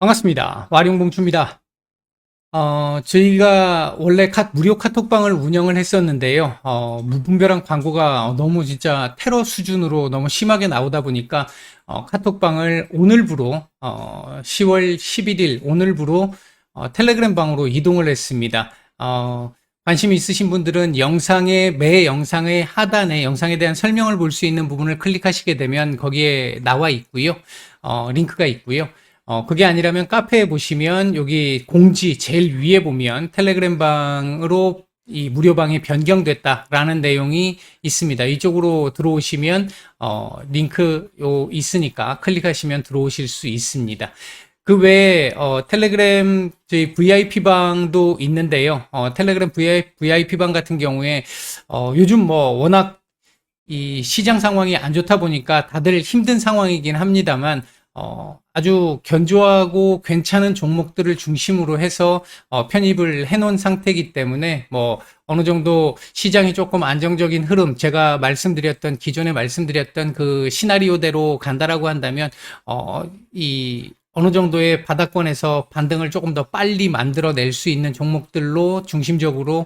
반갑습니다. 와룡봉추입니다. 저희가 원래 무료 카톡방을 운영을 했었는데요. 무분별한 광고가 너무 진짜 테러 수준으로 너무 심하게 나오다 보니까, 카톡방을 오늘부로, 10월 11일 오늘부로, 텔레그램 방으로 이동을 했습니다. 관심 있으신 분들은 매 영상의 하단에 영상에 대한 설명을 볼 수 있는 부분을 클릭하시게 되면 거기에 나와 있고요. 링크가 있고요. 그게 아니라면 카페에 보시면 여기 공지 제일 위에 보면 텔레그램 방으로 이 무료방이 변경됐다라는 내용이 있습니다. 이쪽으로 들어오시면 링크 있으니까 클릭하시면 들어오실 수 있습니다. 그 외에 텔레그램 저희 VIP 방도 있는데요. 텔레그램 VIP 방 같은 경우에 요즘 뭐 워낙 이 시장 상황이 안 좋다 보니까 다들 힘든 상황이긴 합니다만 아주 견조하고 괜찮은 종목들을 중심으로 해서 편입을 해놓은 상태이기 때문에 뭐 어느 정도 시장이 조금 안정적인 흐름, 제가 기존에 말씀드렸던 그 시나리오대로 간다라고 한다면 어느 정도의 바닥권에서 반등을 조금 더 빨리 만들어낼 수 있는 종목들로 중심적으로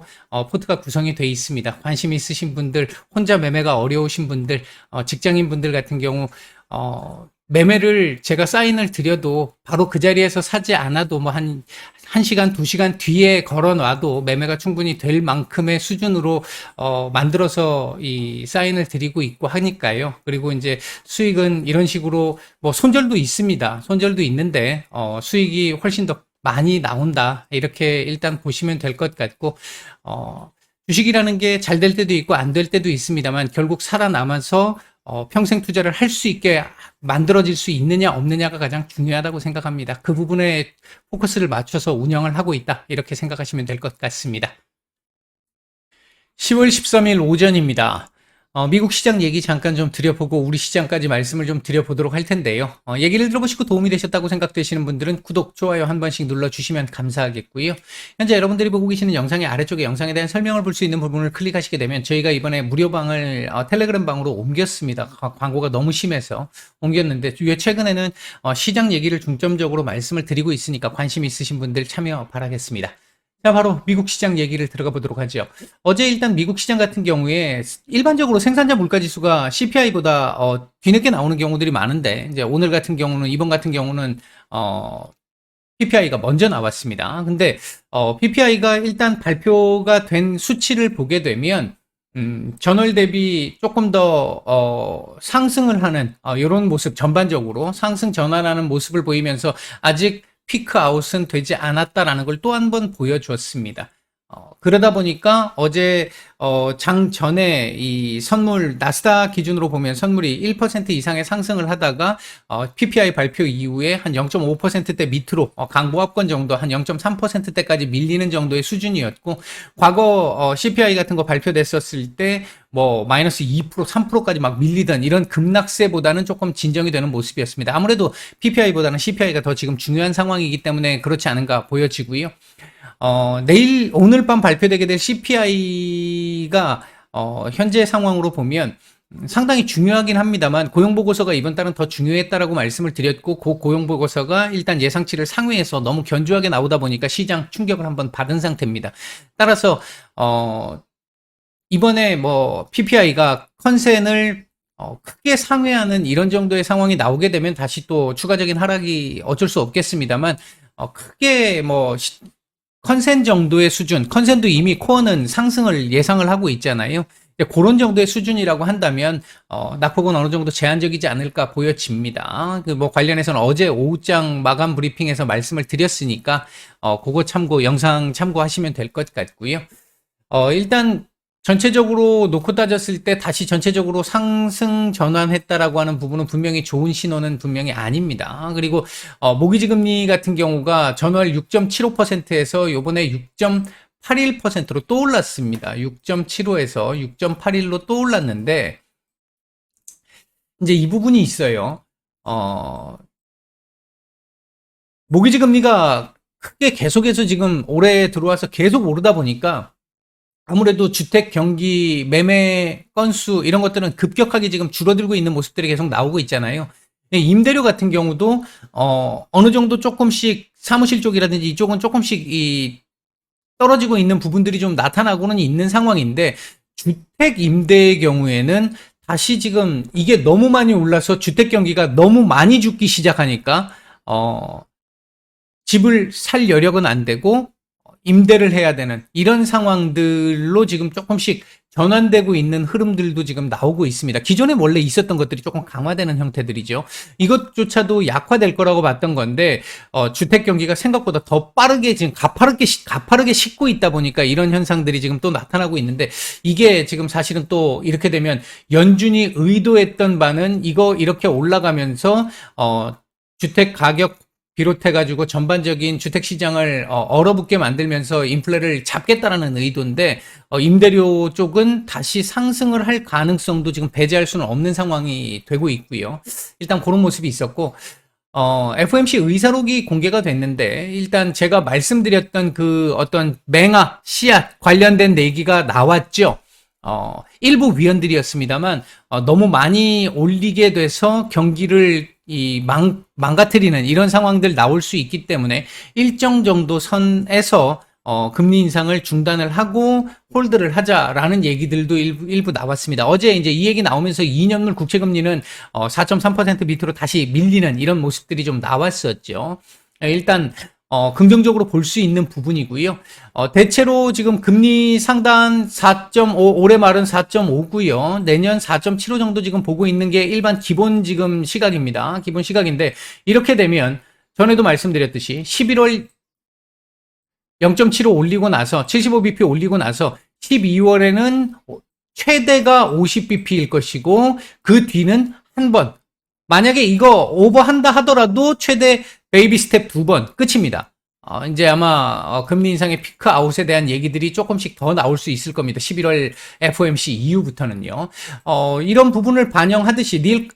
포트가 구성이 되어 있습니다. 관심 있으신 분들, 혼자 매매가 어려우신 분들, 직장인 분들 같은 경우 매매를 제가 사인을 드려도 바로 그 자리에서 사지 않아도 뭐 한 1시간, 2시간 뒤에 걸어 놔도 매매가 충분히 될 만큼의 수준으로 만들어서 이 사인을 드리고 있고 하니까요. 그리고 이제 수익은 이런 식으로 뭐 손절도 있습니다. 손절도 있는데 수익이 훨씬 더 많이 나온다. 이렇게 일단 보시면 될 것 같고 주식이라는 게 잘 될 때도 있고 안 될 때도 있습니다만 결국 살아남아서 평생 투자를 할 수 있게 만들어질 수 있느냐 없느냐가 가장 중요하다고 생각합니다. 그 부분에 포커스를 맞춰서 운영을 하고 있다. 이렇게 생각하시면 될 것 같습니다. 10월 13일 오전입니다. 미국 시장 얘기 잠깐 좀 드려보고 우리 시장까지 말씀을 좀 드려보도록 할 텐데요. 얘기를 들어보시고 도움이 되셨다고 생각되시는 분들은 구독, 좋아요 한 번씩 눌러주시면 감사하겠고요. 현재 여러분들이 보고 계시는 영상의 아래쪽에 영상에 대한 설명을 볼 수 있는 부분을 클릭하시게 되면 저희가 이번에 무료방을 텔레그램 방으로 옮겼습니다. 광고가 너무 심해서 옮겼는데 최근에는 시장 얘기를 중점적으로 말씀을 드리고 있으니까 관심 있으신 분들 참여 바라겠습니다. 자, 바로 미국 시장 얘기를 들어가 보도록 하죠. 어제 일단 미국 시장 같은 경우에 일반적으로 생산자 물가 지수가 CPI보다 뒤늦게 나오는 경우들이 많은데 이제 이번 같은 경우는 PPI가 먼저 나왔습니다. 근데 PPI가 일단 발표가 된 수치를 보게 되면 전월 대비 조금 더 상승을 하는 이런 모습, 전반적으로 상승 전환하는 모습을 보이면서 아직 피크아웃은 되지 않았다라는 걸 또 한 번 보여주었습니다. 그러다 보니까 어제 장 전에 이 나스닥 기준으로 보면 선물이 1% 이상의 상승을 하다가 PPI 발표 이후에 한 0.5%대 밑으로 강보합권 정도 한 0.3%대까지 밀리는 정도의 수준이었고, 과거 CPI 같은 거 발표됐었을 때 뭐 마이너스 2%, 3%까지 막 밀리던 이런 급락세보다는 조금 진정이 되는 모습이었습니다. 아무래도 PPI보다는 CPI가 더 지금 중요한 상황이기 때문에 그렇지 않은가 보여지고요. 오늘 밤 발표되게 될 CPI가, 현재 상황으로 보면 상당히 중요하긴 합니다만, 고용보고서가 이번 달은 더 중요했다라고 말씀을 드렸고, 그 고용보고서가 일단 예상치를 상회해서 너무 견조하게 나오다 보니까 시장 충격을 한번 받은 상태입니다. 따라서, 이번에 뭐, PPI가 컨센을 크게 상회하는 이런 정도의 상황이 나오게 되면 다시 또 추가적인 하락이 어쩔 수 없겠습니다만, 크게 뭐, 컨센 정도의 수준, 컨센도 이미 코어는 상승을 예상을 하고 있잖아요. 그런 정도의 수준이라고 한다면 낙폭은 어느 정도 제한적이지 않을까 보여집니다. 관련해서는 어제 오후장 마감 브리핑에서 말씀을 드렸으니까 그거 영상 참고하시면 될 것 같고요. 일단 전체적으로 놓고 따졌을 때 다시 전체적으로 상승 전환했다라고 하는 부분은 분명히 좋은 신호는 분명히 아닙니다. 그리고 모기지 금리 같은 경우가 전월 6.75%에서 요번에 6.81%로 또 올랐습니다. 6.75에서 6.81로 또 올랐는데, 이제 이 부분이 있어요. 모기지 금리가 크게 계속해서 지금 올해 들어와서 계속 오르다 보니까 아무래도 주택 경기 매매 건수 이런 것들은 급격하게 지금 줄어들고 있는 모습들이 계속 나오고 있잖아요. 임대료 같은 경우도 어느 정도 조금씩 사무실 쪽이라든지 이쪽은 조금씩 떨어지고 있는 부분들이 좀 나타나고는 있는 상황인데, 주택 임대의 경우에는 다시 지금 이게 너무 많이 올라서 주택 경기가 너무 많이 죽기 시작하니까 집을 살 여력은 안 되고 임대를 해야 되는 이런 상황들로 지금 조금씩 전환되고 있는 흐름들도 지금 나오고 있습니다. 기존에 원래 있었던 것들이 조금 강화되는 형태들이죠. 이것조차도 약화될 거라고 봤던 건데 주택 경기가 생각보다 더 빠르게 지금 가파르게 식고 있다 보니까 이런 현상들이 지금 또 나타나고 있는데, 이게 지금 사실은 또 이렇게 되면 연준이 의도했던 바는 이거 이렇게 올라가면서 주택 가격 비롯해가지고 전반적인 주택시장을 얼어붙게 만들면서 인플레를 잡겠다라는 의도인데, 임대료 쪽은 다시 상승을 할 가능성도 지금 배제할 수는 없는 상황이 되고 있고요. 일단 그런 모습이 있었고, FOMC 의사록이 공개가 됐는데, 일단 제가 말씀드렸던 그 어떤 맹아, 씨앗 관련된 얘기가 나왔죠. 일부 위원들이었습니다만, 너무 많이 올리게 돼서 경기를 망가뜨리는 이런 상황들 나올 수 있기 때문에 일정 정도 선에서 금리 인상을 중단을 하고 홀드를 하자라는 얘기들도 일부 나왔습니다. 어제 이제 이 얘기 나오면서 2년물 국채금리는 4.3% 밑으로 다시 밀리는 이런 모습들이 좀 나왔었죠. 일단 긍정적으로 볼 수 있는 부분이고요. 대체로 지금 금리 상단 4.5, 올해 말은 4.5고요. 내년 4.75 정도 지금 보고 있는 게 일반 기본 지금 시각입니다. 기본 시각인데, 이렇게 되면 전에도 말씀드렸듯이 11월 0.75 올리고 나서 75bp 올리고 나서 12월에는 최대가 50bp일 것이고, 그 뒤는 한 번, 만약에 이거 오버한다 하더라도 최대 베이비 스텝 2번 끝입니다. 이제 아마 금리 인상의 피크 아웃에 대한 얘기들이 조금씩 더 나올 수 있을 겁니다. 11월 FOMC 이후부터는요. 이런 부분을 반영하듯이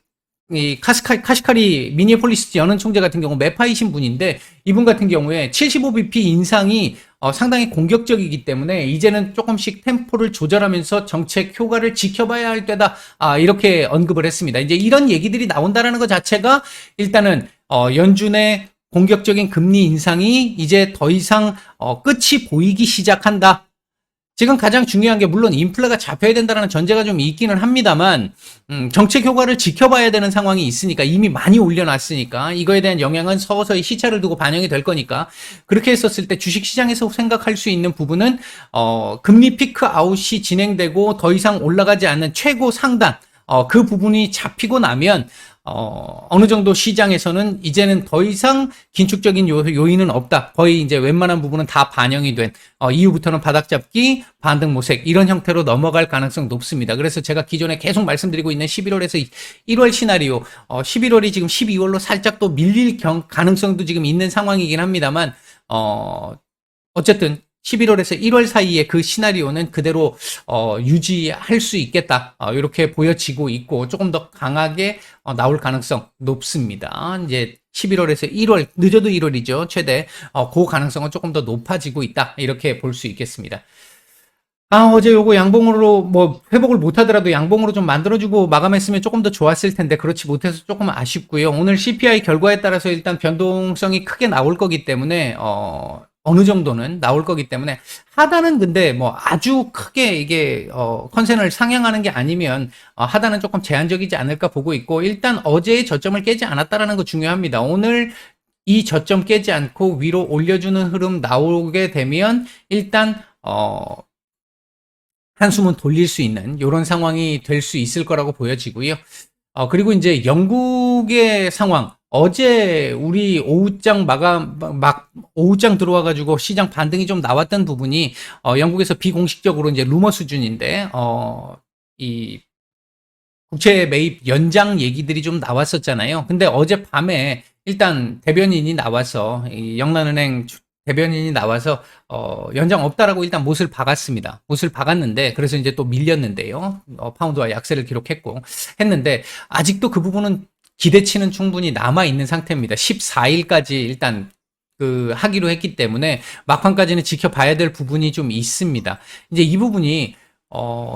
카시카리 미니애폴리스 연은 총재 같은 경우 매파이신 분인데, 이분 같은 경우에 75bp 인상이 상당히 공격적이기 때문에 이제는 조금씩 템포를 조절하면서 정책 효과를 지켜봐야 할 때다. 이렇게 언급을 했습니다. 이제 이런 얘기들이 나온다라는 것 자체가 일단은 연준의 공격적인 금리 인상이 이제 더 이상 끝이 보이기 시작한다. 지금 가장 중요한 게 물론 인플레가 잡혀야 된다는 전제가 좀 있기는 합니다만, 정책 효과를 지켜봐야 되는 상황이 있으니까, 이미 많이 올려놨으니까 이거에 대한 영향은 서서히 시차를 두고 반영이 될 거니까, 그렇게 했었을 때 주식시장에서 생각할 수 있는 부분은 금리 피크 아웃이 진행되고 더 이상 올라가지 않는 최고 상단, 그 부분이 잡히고 나면 어느 정도 시장에서는 이제는 더 이상 긴축적인 요인은 없다. 거의 이제 웬만한 부분은 다 반영이 된, 이후부터는 바닥잡기, 반등 모색, 이런 형태로 넘어갈 가능성 높습니다. 그래서 제가 기존에 계속 말씀드리고 있는 11월에서 1월 시나리오, 11월이 지금 12월로 살짝 또 밀릴 가능성도 지금 있는 상황이긴 합니다만, 어쨌든 11월에서 1월 사이에 그 시나리오는 그대로 유지할 수 있겠다. 이렇게 보여지고 있고, 조금 더 강하게 나올 가능성 높습니다. 이제 11월에서 1월, 늦어도 1월이죠. 최대. 그 가능성은 조금 더 높아지고 있다. 이렇게 볼 수 있겠습니다. 어제 요거 양봉으로 뭐 회복을 못 하더라도 양봉으로 좀 만들어주고 마감했으면 조금 더 좋았을 텐데, 그렇지 못해서 조금 아쉽고요. 오늘 CPI 결과에 따라서 일단 변동성이 크게 나올 거기 때문에 어느 정도는 나올 거기 때문에, 하단은 근데 뭐 아주 크게 이게 컨센을 상향하는 게 아니면 하단은 조금 제한적이지 않을까 보고 있고, 일단 어제의 저점을 깨지 않았다라는 거 중요합니다. 오늘 이 저점 깨지 않고 위로 올려주는 흐름 나오게 되면 일단 한숨은 돌릴 수 있는 이런 상황이 될 수 있을 거라고 보여지고요. 그리고 이제 영국의 상황, 어제 우리 오후장 오후장 들어와가지고 시장 반등이 좀 나왔던 부분이 영국에서 비공식적으로 이제 루머 수준인데, 이 국채 매입 연장 얘기들이 좀 나왔었잖아요. 근데 어젯밤에 일단 대변인이 나와서, 이 영란은행 대변인이 나와서 연장 없다라고 일단 못을 박았습니다. 못을 박았는데, 그래서 이제 또 밀렸는데요. 파운드와 약세를 기록했고 했는데, 아직도 그 부분은 기대치는 충분히 남아 있는 상태입니다. 14일까지 일단 하기로 했기 때문에 막판까지는 지켜봐야 될 부분이 좀 있습니다. 이제 이 부분이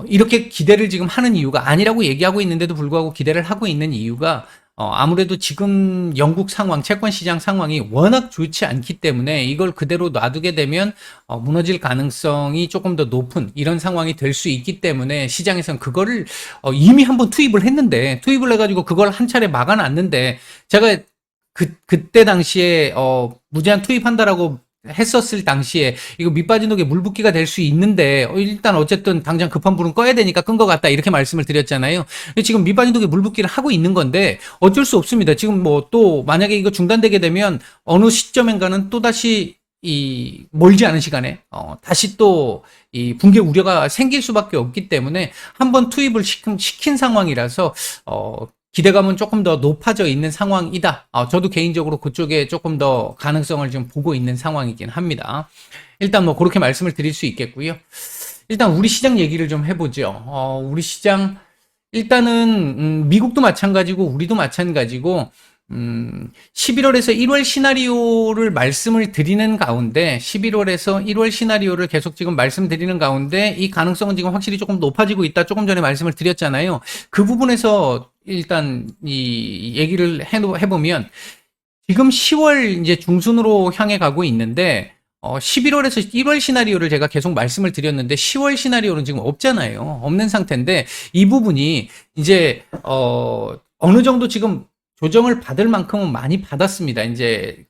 이렇게 기대를 지금 하는 이유가, 아니라고 얘기하고 있는데도 불구하고 기대를 하고 있는 이유가, 아무래도 지금 영국 상황, 채권 시장 상황이 워낙 좋지 않기 때문에 이걸 그대로 놔두게 되면 무너질 가능성이 조금 더 높은 이런 상황이 될 수 있기 때문에 시장에서는 그거를 이미 한번 투입을 해가지고 그걸 한 차례 막아놨는데 제가 그때 당시에 무제한 투입한다라고 했었을 당시에 이거 밑빠진 독에 물 붓기가 될 수 있는데 일단 어쨌든 당장 급한 불은 꺼야 되니까 끈 것 같다 이렇게 말씀을 드렸잖아요. 지금 밑빠진 독에 물 붓기를 하고 있는 건데 어쩔 수 없습니다. 지금 뭐 또 만약에 이거 중단되게 되면 어느 시점인가는 또 다시 이 멀지 않은 시간에 다시 또 이 붕괴 우려가 생길 수밖에 없기 때문에 한번 투입을 시킨 상황이라서 기대감은 조금 더 높아져 있는 상황이다. 저도 개인적으로 그쪽에 조금 더 가능성을 좀 보고 있는 상황이긴 합니다. 일단 뭐 그렇게 말씀을 드릴 수 있겠고요. 일단 우리 시장 얘기를 좀 해보죠. 우리 시장 일단은 미국도 마찬가지고 우리도 마찬가지고 11월에서 1월 시나리오를 말씀을 드리는 가운데 11월에서 1월 시나리오를 계속 지금 말씀드리는 가운데 이 가능성은 지금 확실히 조금 높아지고 있다. 조금 전에 말씀을 드렸잖아요. 그 부분에서 일단 이 얘기를 해보면 지금 10월 이제 중순으로 향해 가고 있는데 11월에서 1월 시나리오를 제가 계속 말씀을 드렸는데 10월 시나리오는 지금 없잖아요. 없는 상태인데 이 부분이 이제 어느 정도 지금 조정을 받을 만큼은 많이 받았습니다. 이제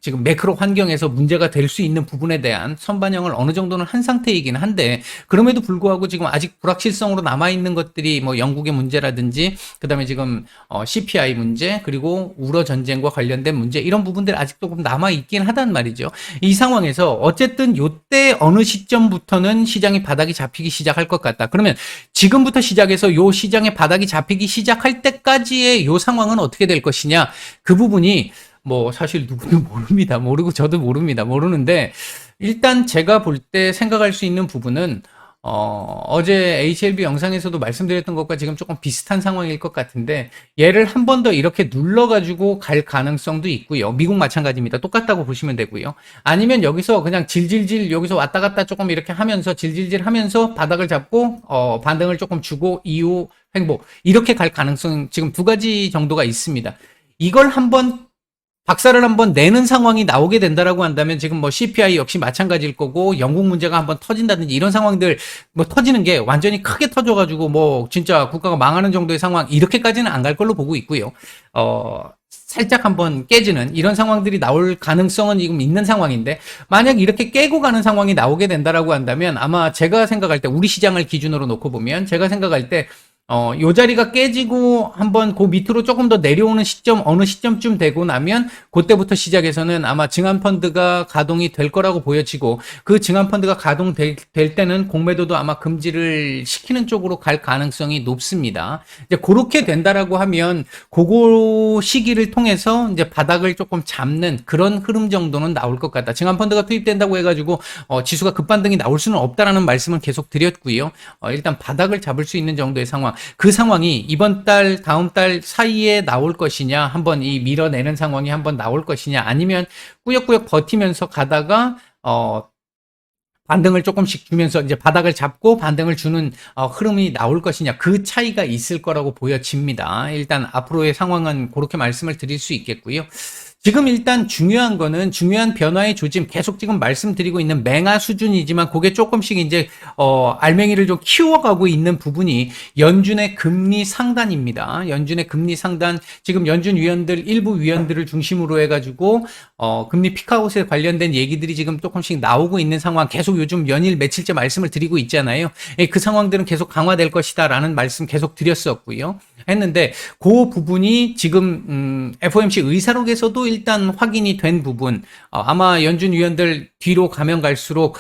지금 매크로 환경에서 문제가 될 수 있는 부분에 대한 선반영을 어느 정도는 한 상태이긴 한데, 그럼에도 불구하고 지금 아직 불확실성으로 남아있는 것들이 뭐 영국의 문제라든지, 그 다음에 지금 CPI 문제, 그리고 우러 전쟁과 관련된 문제, 이런 부분들 아직 조금 남아있긴 하단 말이죠. 이 상황에서 어쨌든 요때 어느 시점부터는 시장이 바닥이 잡히기 시작할 것 같다. 그러면 지금부터 시작해서 요 시장의 바닥이 잡히기 시작할 때까지의 요 상황은 어떻게 될 것이냐, 그 부분이 뭐 사실 누구도 모릅니다. 모르고 저도 모릅니다. 모르는데 일단 제가 볼 때 생각할 수 있는 부분은 어제 HLB 영상에서도 말씀드렸던 것과 지금 조금 비슷한 상황일 것 같은데, 얘를 한 번 더 이렇게 눌러가지고 갈 가능성도 있고요. 미국 마찬가지입니다. 똑같다고 보시면 되고요. 아니면 여기서 그냥 질질질 여기서 왔다 갔다 조금 이렇게 하면서 질질질 하면서 바닥을 잡고 반등을 조금 주고 이후 횡보, 이렇게 갈 가능성 지금 두 가지 정도가 있습니다. 이걸 한번 박살을 한번 내는 상황이 나오게 된다라고 한다면 지금 뭐 CPI 역시 마찬가지일 거고, 영국 문제가 한번 터진다든지 이런 상황들 뭐 터지는 게 완전히 크게 터져가지고 뭐 진짜 국가가 망하는 정도의 상황, 이렇게까지는 안 갈 걸로 보고 있고요. 살짝 한번 깨지는 이런 상황들이 나올 가능성은 지금 있는 상황인데, 만약 이렇게 깨고 가는 상황이 나오게 된다라고 한다면 아마 제가 생각할 때, 우리 시장을 기준으로 놓고 보면 제가 생각할 때 요 자리가 깨지고 한번 그 밑으로 조금 더 내려오는 시점, 어느 시점쯤 되고 나면 그때부터 시작해서는 아마 증안펀드가 가동이 될 거라고 보여지고, 그 증안펀드가 가동될 때는 공매도도 아마 금지를 시키는 쪽으로 갈 가능성이 높습니다. 이제 그렇게 된다라고 하면 그거 시기를 통해서 이제 바닥을 조금 잡는 그런 흐름 정도는 나올 것 같다. 증안펀드가 투입된다고 해가지고 지수가 급반등이 나올 수는 없다라는 말씀을 계속 드렸고요. 일단 바닥을 잡을 수 있는 정도의 상황, 그 상황이 이번 달, 다음 달 사이에 나올 것이냐, 한번 이 밀어내는 상황이 한번 나올 것이냐, 아니면 꾸역꾸역 버티면서 가다가 반등을 조금씩 주면서 이제 바닥을 잡고 반등을 주는 흐름이 나올 것이냐, 그 차이가 있을 거라고 보여집니다. 일단 앞으로의 상황은 그렇게 말씀을 드릴 수 있겠고요. 지금 일단 중요한 거는, 중요한 변화의 조짐, 계속 지금 말씀드리고 있는 맹아 수준이지만 그게 조금씩 이제 알맹이를 좀 키워가고 있는 부분이 연준의 금리 상단입니다. 연준의 금리 상단, 지금 연준 위원들, 일부 위원들을 중심으로 해가지고 금리 픽아웃에 관련된 얘기들이 지금 조금씩 나오고 있는 상황, 계속 요즘 연일 며칠째 말씀을 드리고 있잖아요. 그 상황들은 계속 강화될 것이다 라는 말씀 계속 드렸었고요. 했는데 그 부분이 지금 FOMC 의사록에서도 일단 확인이 된 부분, 아마 연준 위원들 뒤로 가면 갈수록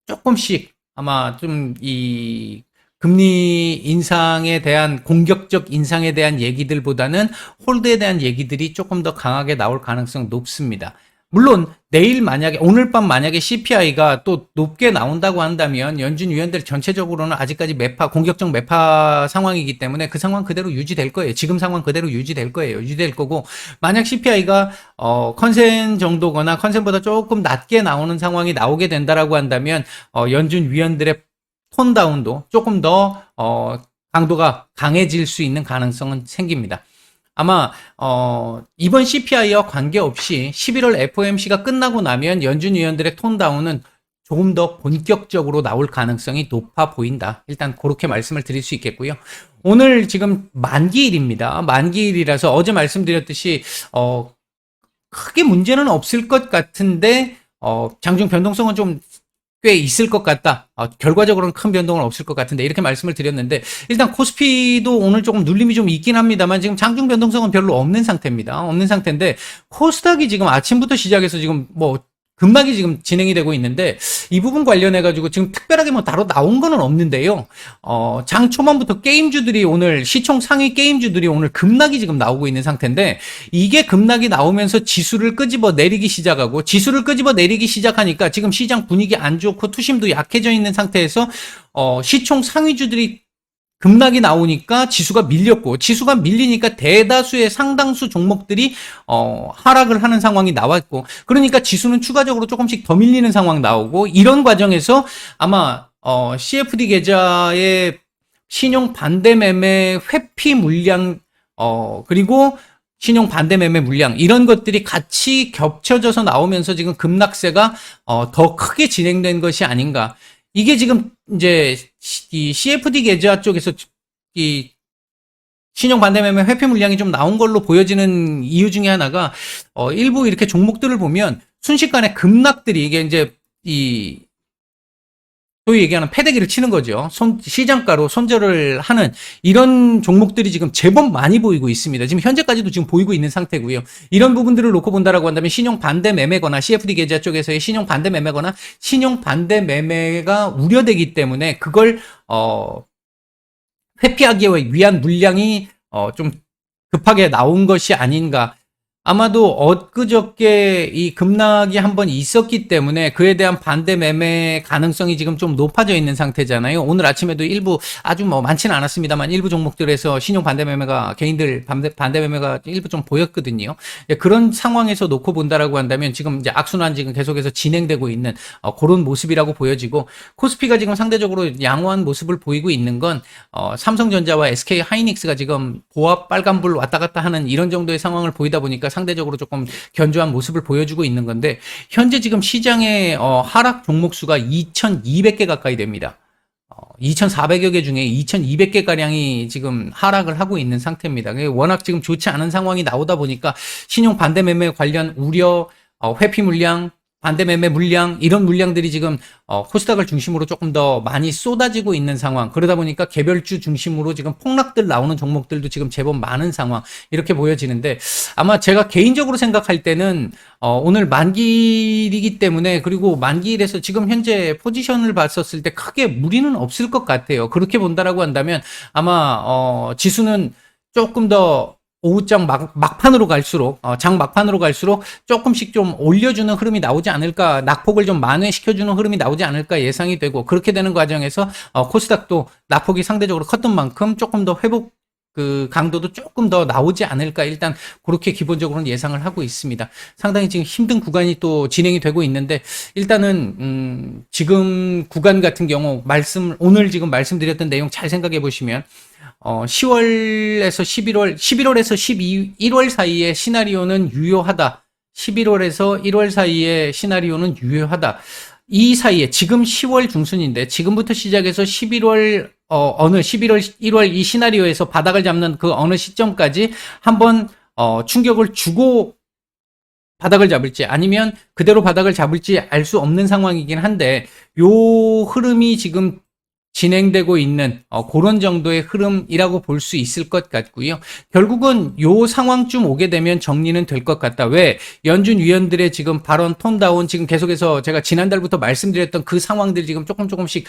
조금씩 아마 좀 이 금리 인상에 대한, 공격적 인상에 대한 얘기들보다는 홀드에 대한 얘기들이 조금 더 강하게 나올 가능성 높습니다. 물론 내일 만약에, 오늘 밤 만약에 CPI가 또 높게 나온다고 한다면 연준 위원들 전체적으로는 아직까지 공격적 매파 상황이기 때문에 그 상황 그대로 유지될 거예요. 지금 상황 그대로 유지될 거예요. 유지될 거고, 만약 CPI가 컨센 정도거나 컨센보다 조금 낮게 나오는 상황이 나오게 된다라고 한다면 연준 위원들의 톤다운도 조금 더 강도가 강해질 수 있는 가능성은 생깁니다. 아마 이번 CPI와 관계없이 11월 FOMC가 끝나고 나면 연준 위원들의 톤다운은 조금 더 본격적으로 나올 가능성이 높아 보인다. 일단 그렇게 말씀을 드릴 수 있겠고요. 오늘 지금 만기일입니다. 만기일이라서 어제 말씀드렸듯이 크게 문제는 없을 것 같은데 장중 변동성은 좀 꽤 있을 것 같다. 결과적으로는 큰 변동은 없을 것 같은데 이렇게 말씀을 드렸는데 일단 코스피도 오늘 조금 눌림이 좀 있긴 합니다만 지금 장중 변동성은 별로 없는 상태입니다. 없는 상태인데 코스닥이 지금 아침부터 시작해서 지금 뭐 급락이 지금 진행이 되고 있는데 이 부분 관련해 가지고 지금 특별하게 뭐 따로 나온 거는 없는데요. 장 초반부터 게임주들이 오늘 시총 상위 게임주들이 오늘 급락이 지금 나오고 있는 상태인데 이게 급락이 나오면서 지수를 끄집어 내리기 시작하고 지수를 끄집어 내리기 시작하니까 지금 시장 분위기 안 좋고 투심도 약해져 있는 상태에서 시총 상위주들이 급락이 나오니까 지수가 밀렸고 지수가 밀리니까 대다수의 상당수 종목들이 하락을 하는 상황이 나왔고 그러니까 지수는 추가적으로 조금씩 더 밀리는 상황 나오고 이런 과정에서 아마 CFD 계좌의 신용 반대 매매 회피 물량 그리고 신용 반대 매매 물량 이런 것들이 같이 겹쳐져서 나오면서 지금 급락세가 더 크게 진행된 것이 아닌가. 이게 지금 이제 이 CFD 계좌 쪽에서 이 신용 반대 매매 회피 물량이 좀 나온 걸로 보여지는 이유 중에 하나가 일부 이렇게 종목들을 보면 순식간에 급락들이 이게 이제 이 소위 얘기하는 패대기를 치는 거죠. 시장가로 손절을 하는 이런 종목들이 지금 제법 많이 보이고 있습니다. 지금 현재까지도 지금 보이고 있는 상태고요. 이런 부분들을 놓고 본다라고 한다면 신용 반대 매매거나 CFD 계좌 쪽에서의 신용 반대 매매거나 신용 반대 매매가 우려되기 때문에 그걸 회피하기 위한 물량이 좀 급하게 나온 것이 아닌가. 아마도 엊그저께 이 급락이 한번 있었기 때문에 그에 대한 반대 매매 가능성이 지금 좀 높아져 있는 상태잖아요. 오늘 아침에도 일부 아주 뭐 많지는 않았습니다만 일부 종목들에서 신용 반대 매매가 개인들 반대 매매가 일부 좀 보였거든요. 그런 상황에서 놓고 본다라고 한다면 지금 이제 악순환 지금 계속해서 진행되고 있는 그런 모습이라고 보여지고 코스피가 지금 상대적으로 양호한 모습을 보이고 있는 건 삼성전자와 SK 하이닉스가 지금 보합 빨간불 왔다 갔다 하는 이런 정도의 상황을 보이다 보니까 상대적으로 조금 견조한 모습을 보여주고 있는 건데 현재 지금 시장의 하락 종목 수가 2,200개 가까이 됩니다. 2,400여 개 중에 2,200개 가량이 지금 하락을 하고 있는 상태입니다. 워낙 지금 좋지 않은 상황이 나오다 보니까 신용 반대 매매 관련 우려, 회피 물량, 반대 매매 물량 이런 물량들이 지금 코스닥을 중심으로 조금 더 많이 쏟아지고 있는 상황. 그러다 보니까 개별주 중심으로 지금 폭락들 나오는 종목들도 지금 제법 많은 상황 이렇게 보여지는데 아마 제가 개인적으로 생각할 때는 오늘 만기일이기 때문에 그리고 만기일에서 지금 현재 포지션을 봤었을 때 크게 무리는 없을 것 같아요. 그렇게 본다라고 한다면 아마 지수는 조금 더 오후장 막판으로 갈수록 장 막판으로 갈수록 조금씩 좀 올려주는 흐름이 나오지 않을까 낙폭을 좀 만회시켜주는 흐름이 나오지 않을까 예상이 되고 그렇게 되는 과정에서 코스닥도 낙폭이 상대적으로 컸던 만큼 조금 더 회복 그 강도도 조금 더 나오지 않을까 일단 그렇게 기본적으로는 예상을 하고 있습니다. 상당히 지금 힘든 구간이 또 진행이 되고 있는데 일단은 지금 구간 같은 경우 오늘 지금 말씀드렸던 내용 잘 생각해 보시면 10월에서 11월에서 1월 사이의 시나리오는 유효하다. 11월에서 1월 사이의 시나리오는 유효하다. 이 사이에 지금 10월 중순인데 지금부터 시작해서 11월 1월 이 시나리오에서 바닥을 잡는 그 어느 시점까지 한번 충격을 주고 바닥을 잡을지 아니면 그대로 바닥을 잡을지 알 수 없는 상황이긴 한데 요 흐름이 지금 진행되고 있는 그런 정도의 흐름이라고 볼 수 있을 것 같고요. 결국은 요 상황쯤 오게 되면 정리는 될 것 같다. 왜? 연준 위원들의 지금 발언 톤다운 지금 계속해서 제가 지난달부터 말씀드렸던 그 상황들이 지금 조금씩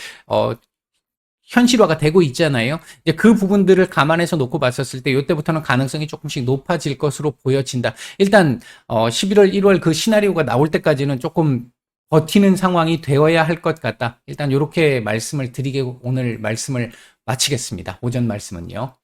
현실화가 되고 있잖아요. 이제 그 부분들을 감안해서 놓고 봤었을 때 이때부터는 가능성이 조금씩 높아질 것으로 보여진다. 일단 11월 1월 그 시나리오가 나올 때까지는 조금 버티는 상황이 되어야 할 것 같다. 일단 이렇게 말씀을 드리고 오늘 말씀을 마치겠습니다. 오전 말씀은요.